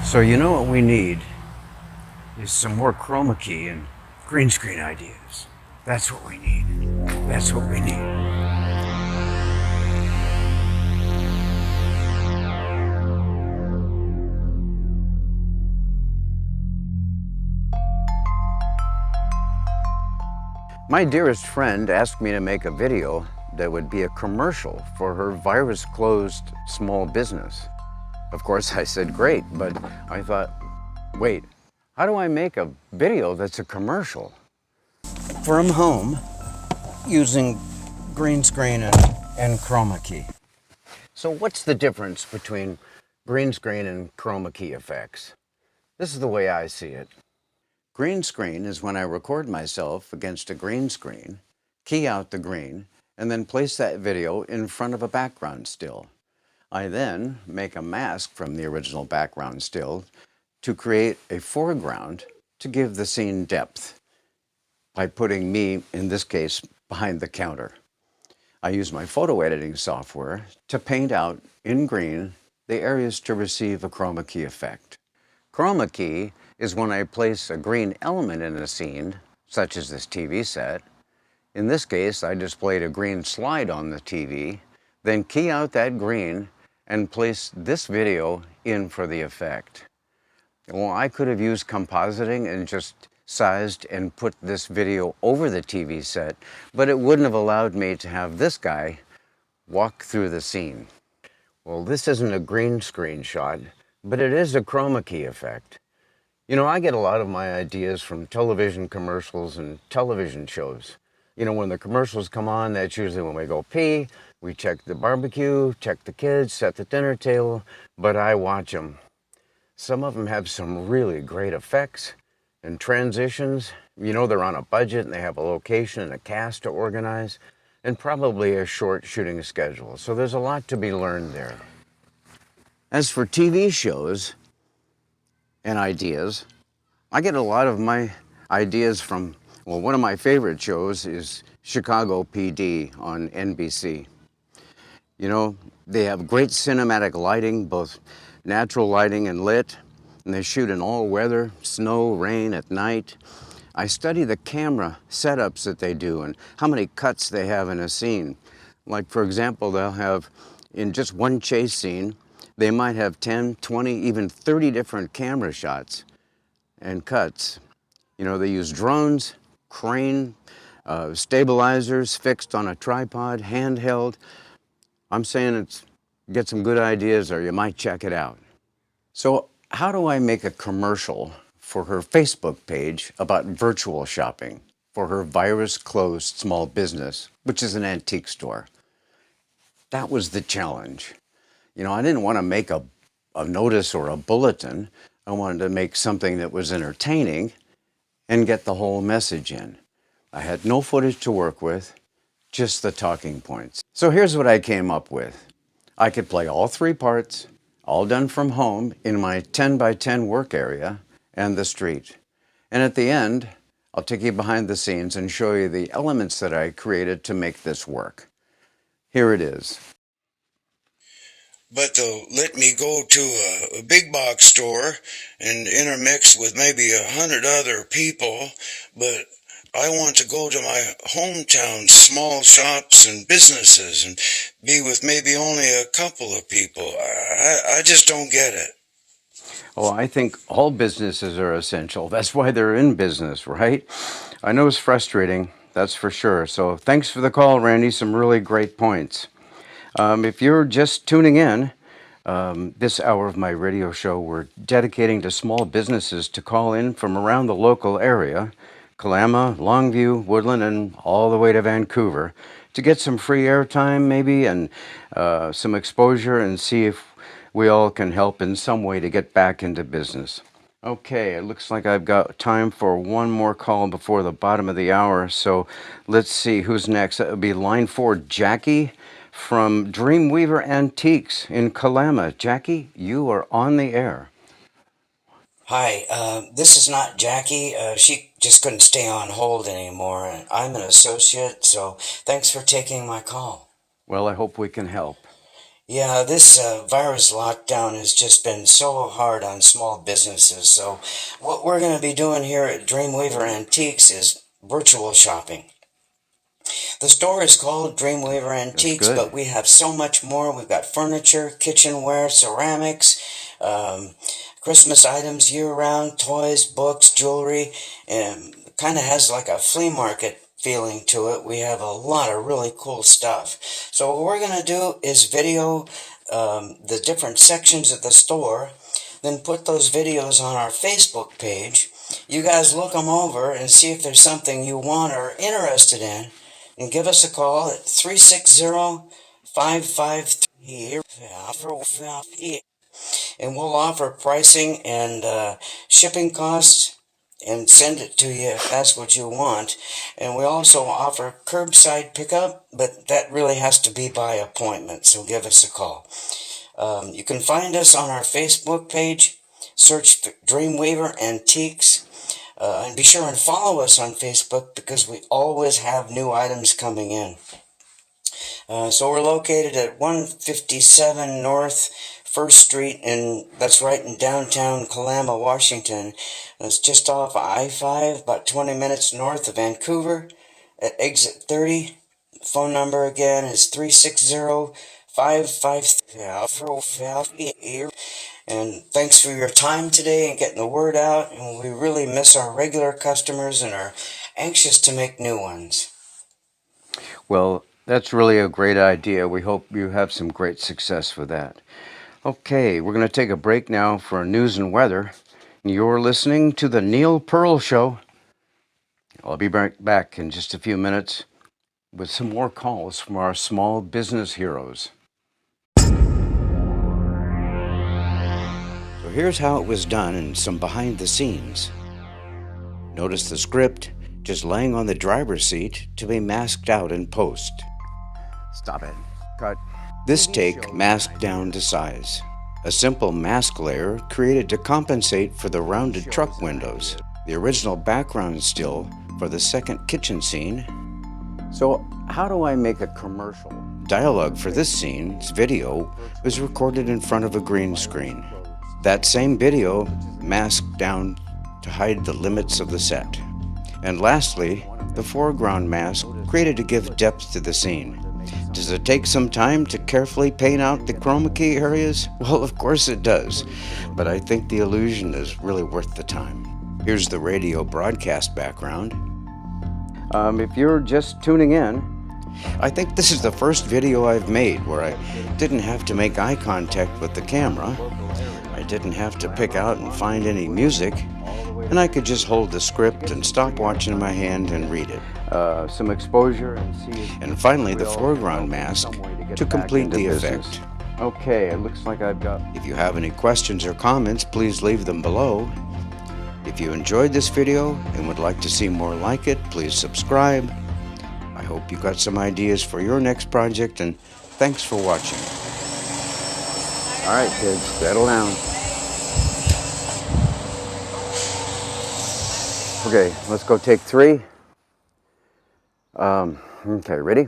So you know what we need is some more chroma key and green screen ideas. That's what we need. That's what we need. My dearest friend asked me to make a video that would be a commercial for her virus-closed small business. Of course, I said great, but I thought, wait, how do I make a video that's a commercial? From home, using green screen and chroma key. So what's the difference between green screen and chroma key effects? This is the way I see it. Green screen is when I record myself against a green screen, key out the green, and then place that video in front of a background still. I then make a mask from the original background still to create a foreground to give the scene depth by putting me, in this case, behind the counter. I use my photo editing software to paint out in green the areas to receive a chroma key effect. Chroma key is when I place a green element in a scene, such as this TV set. In this case, I displayed a green slide on the TV, then key out that green and place this video in for the effect. Well, I could have used compositing and just sized and put this video over the TV set, but it wouldn't have allowed me to have this guy walk through the scene. Well, this isn't a green screen shot, but it is a chroma key effect. You know, I get a lot of my ideas from television commercials and television shows. You know, when the commercials come on, that's usually when we go pee, we check the barbecue, check the kids, set the dinner table, but I watch them. Some of them have some really great effects and transitions. You know, they're on a budget and they have a location and a cast to organize and probably a short shooting schedule. So there's a lot to be learned there. As for TV shows and ideas, I get a lot of my ideas from, well, one of my favorite shows is Chicago PD on NBC. You know, they have great cinematic lighting, both natural lighting and lit, and they shoot in all weather, snow, rain, at night. I study the camera setups that they do and how many cuts they have in a scene. Like, for example, they'll have, in just one chase scene, they might have 10, 20, even 30 different camera shots and cuts. You know, they use drones, crane, stabilizers fixed on a tripod, handheld. I'm saying get some good ideas or you might check it out. So how do I make a commercial for her Facebook page about virtual shopping for her virus-closed small business, which is an antique store? That was the challenge. You know, I didn't want to make a notice or a bulletin. I wanted to make something that was entertaining and get the whole message in. I had no footage to work with, just the talking points. So here's what I came up with. I could play all three parts, all done from home in my 10 by 10 work area and the street. And at the end, I'll take you behind the scenes and show you the elements that I created to make this work. Here it is. But they'll let me go to a big box store and intermix with maybe 100 other people, but I want to go to my hometown small shops and businesses and be with maybe only a couple of people. I just don't get it. Oh, I think all businesses are essential. That's why they're in business, right? I know it's frustrating, that's for sure. So thanks for the call, Randy. Some really great points. If you're just tuning in, this hour of my radio show we're dedicating to small businesses to call in from around the local area, Kalama, Longview, Woodland, and all the way to Vancouver, to get some free airtime maybe and some exposure and see if we all can help in some way to get back into business. Okay, it looks like I've got time for one more call before the bottom of the hour, so let's see who's next. That would be line 4, Jackie from Dreamweaver Antiques in Kalama. Jackie, you are on the air. Hi, this is not Jackie. She just couldn't stay on hold anymore. And I'm an associate, so thanks for taking my call. Well, I hope we can help. Yeah, this virus lockdown has just been so hard on small businesses. So, what we're going to be doing here at Dreamweaver Antiques is virtual shopping. The store is called Dreamweaver That's Antiques, good. but we have so much more. We've got furniture, kitchenware, ceramics, um, Christmas items year round, toys, books, jewelry, and kind of has like a flea market feeling to it. We have a lot of really cool stuff. So, what we're going to do is video the different sections of the store, then put those videos on our Facebook page. You guys look them over and see if there's something you want or are interested in, and give us a call at 360-553, and we'll offer pricing and shipping costs and send it to you if that's what you want. And we also offer curbside pickup, but that really has to be by appointment, so give us a call. You can find us on our Facebook page. Search Dreamweaver Antiques. And be sure and follow us on Facebook because we always have new items coming in. So we're located at 157 North 1st Street, and that's right in downtown Kalama, Washington. It's just off I-5, about 20 minutes north of Vancouver at exit 30. Phone number again is 360-553. And thanks for your time today and getting the word out. And we really miss our regular customers and are anxious to make new ones. Well, that's really a great idea. We hope you have some great success with that. Okay, we're going to take a break now for news and weather. You're listening to the Neil Pearl Show. I'll be back in just a few minutes with some more calls from our small business heroes. So here's how it was done and some behind the scenes. Notice the script just laying on the driver's seat to be masked out in post. Stop it. Cut. This take masked down to size. A simple mask layer created to compensate for the rounded truck windows. The original background still for the second kitchen scene. So how do I make a commercial? Dialogue for this scene's video was recorded in front of a green screen. That same video masked down to hide the limits of the set. And lastly, the foreground mask created to give depth to the scene. Does it take some time to carefully paint out the chroma key areas? Well, of course it does, but I think the illusion is really worth the time. Here's the radio broadcast background. If you're just tuning in, I think this is the first video I've made where I didn't have to make eye contact with the camera. I didn't have to pick out and find any music, and I could just hold the script and stopwatch in my hand and read it. Some exposure and see. And finally, the foreground mask to complete the effect. Okay, it looks like I've got. If you have any questions or comments, please leave them below. If you enjoyed this video and would like to see more like it, please subscribe. I hope you got some ideas for your next project, and thanks for watching. All right, kids, settle down. Okay, let's go take 3. Okay, ready?